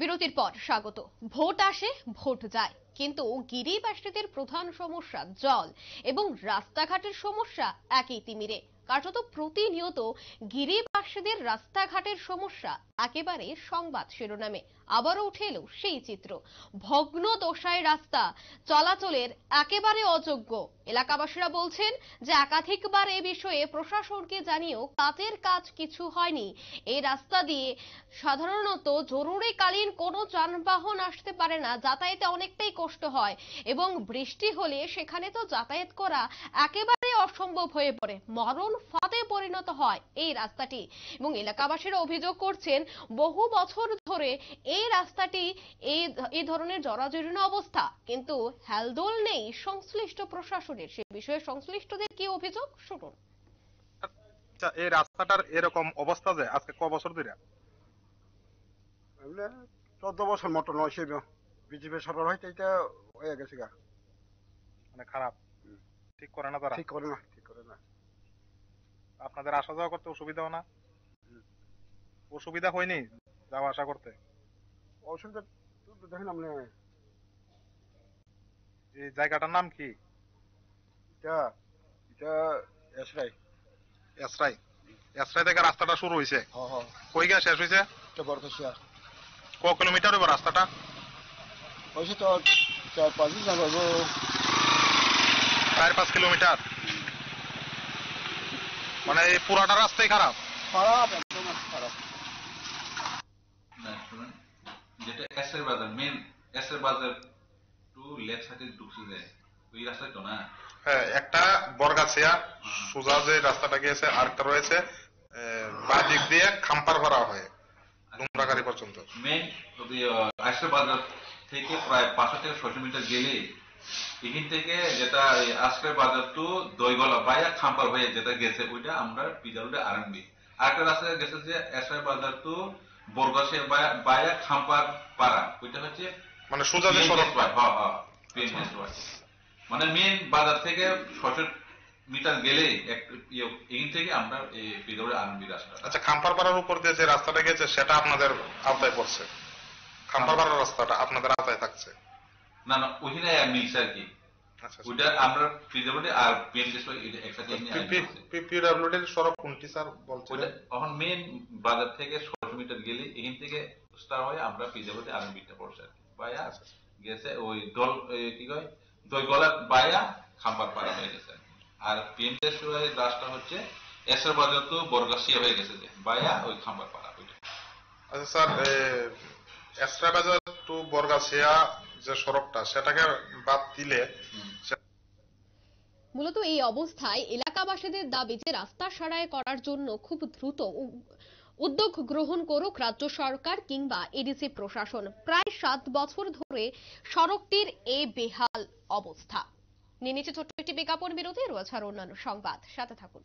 বিরতির পর স্বাগত। ভোট আসে ভোট যায়, কিন্তু গিরিবাসীদের প্রধান সমস্যা জল এবং রাস্তাঘাটের সমস্যা একই তিমিরে। কার্যত প্রতিনিয়ত গিরিবাসীদের রাস্তাঘাটের সমস্যা একেবারে সংবাদ শিরোনামে। আবারও উঠে এলো সেই চিত্র, ভগ্ন দশায় রাস্তা, চলাচলের একেবারে অযোগ্য। এলাকাবাসীরা বলছেন যে একাধিকবার এ বিষয়ে প্রশাসনকে জানিয়েও কাজের কাজ কিছু হয়নি। এই রাস্তা দিয়ে সাধারণত জরুরিকালীন কোনো যানবাহন আসতে পারে না, যাতায়াতে অনেকটাই কষ্ট হয় এবং বৃষ্টি হলে সেখানে তো যাতায়াত করা একেবারে অসম্ভব হয়ে পড়ে, মরণ ফাঁদে পরিণত হয় এই রাস্তাটি। এবং এলাকাবাসীরা অভিযোগ করছেন বহু বছর ধরে এই রাস্তাটি এই ধরনের জরাজীর্ণ অবস্থা, কিন্তু হেলদোল নেই সংশ্লিষ্ট প্রশাসনের। সে বিষয়ে সংশ্লিষ্টদের কি অভিযোগ শুনুন। এই রাস্তাটার এরকম অবস্থা যে আজকে ক বছর ধরে? 14 বছর মতো নয়, সে বিজেপি সরকার হয়তো এটা হয়ে গেছে গা, মানে খারাপ, ঠিক করে না তারা, ঠিক করে না। আপনাদের আসা যাওয়া করতে অসুবিধা হয় না? অসুবিধা হয়নি যাওয়া আসা করতে? অসুবিধা তো দেখেন আপনি, এই জায়গাটার নাম কি? এটা এটা এসরাই এসরাই। এসরাই থেকে রাস্তাটা শুরু হয়েছে, হ্যাঁ কই গিয়ে শেষ হয়েছে? এটা বরকসিয়া। ক কিলোমিটার হইব রাস্তাটা? হয়েছে তো 4-5 দিন যাবো। 4-5 কিলোমিটার। মানে এই পুরাটা রাস্তাই খারাপ? খারাপ, একদম খারাপ। না শুনুন, যেটা এসের বাজার, মেন এসের বাজার টু লেফট সাইডে ঢুকছে যায় ওই রাস্তায় তো না? হ্যাঁ, একটা বরগাছিয়া সোজা যে রাস্তাটা গিয়েছে, আরেকটা রয়েছে বাঁ দিক দিয়ে খাম্পার ভরা হয় ডুমরাগাড়ি পর্যন্ত। মেন এসের বাজার থেকে প্রায় 500 থেকে 600 মিটার গেলে এখান থেকে যেটা আজকের বাজার টু দইগলা বাইয়া খাম্পার হয়ে যেটা গেছে ওইটা আমরা পিজারুডে আরএমবি। আরেকটা রাস্তা গেছে যে এসের বাজার টু বরগাছিয়া বাইয়া খাম্পার পাড়া, ওইটা হচ্ছে মানে সোজা যে সড়ক। মানে মেন বাজার থেকে 600 মিটার গেলে এখান থেকে আমরা পিজারুডে আরএমবি রাস্তা। আচ্ছা, খাম্পার পাড়ার উপর দিয়ে যে রাস্তাটা গেছে সেটা আপনাদের আওতায় পড়ছে? খাম্পার পাড়ার রাস্তাটা আপনাদের আওতায় থাকছে? না না, ওইখানে মিলছে আর কি। ওইটা আমরা পিডব্লিউডি আর পিএমডি একসাথে পিডব্লিউডির সড়ক কোনটি স্যার বলছেন? এখন মেন বাজার থেকে 600 মিটার গেলে এখান থেকে স্টার হয়ে আমরা পিডব্লিউডি আর বিটা পড়ছে আর কি, বায়া গেছে ওই দল কি কয় দইগলা বায়া খাম্পার পাড়া হয়ে গেছে। আর পিএমডি রাস্তা হচ্ছে এসের বাজার তো বরগাছিয়া হয়ে গেছে যে বায়া ওই খাম্পার পাড়া ওইটা। আচ্ছা স্যার, এসরা বাজার টু বরগাছিয়া যে সড়কটা সেটাকে বাদ দিলে মূলত এই অবস্থায় এলাকাবাসীদের দাবি যে রাস্তা সারাই করার জন্য খুব দ্রুত উদ্যোগ গ্রহণ করুক রাজ্য সরকার কিংবা এডিসি প্রশাসন। প্রায় 7 বছর ধরে সড়কটির এই বেহাল অবস্থা। নিয়ে নিচ্ছে ছোট্ট একটি বিজ্ঞাপন বিরতি, রয়েছে আর অন্যান্য সংবাদ, সাথে থাকুন।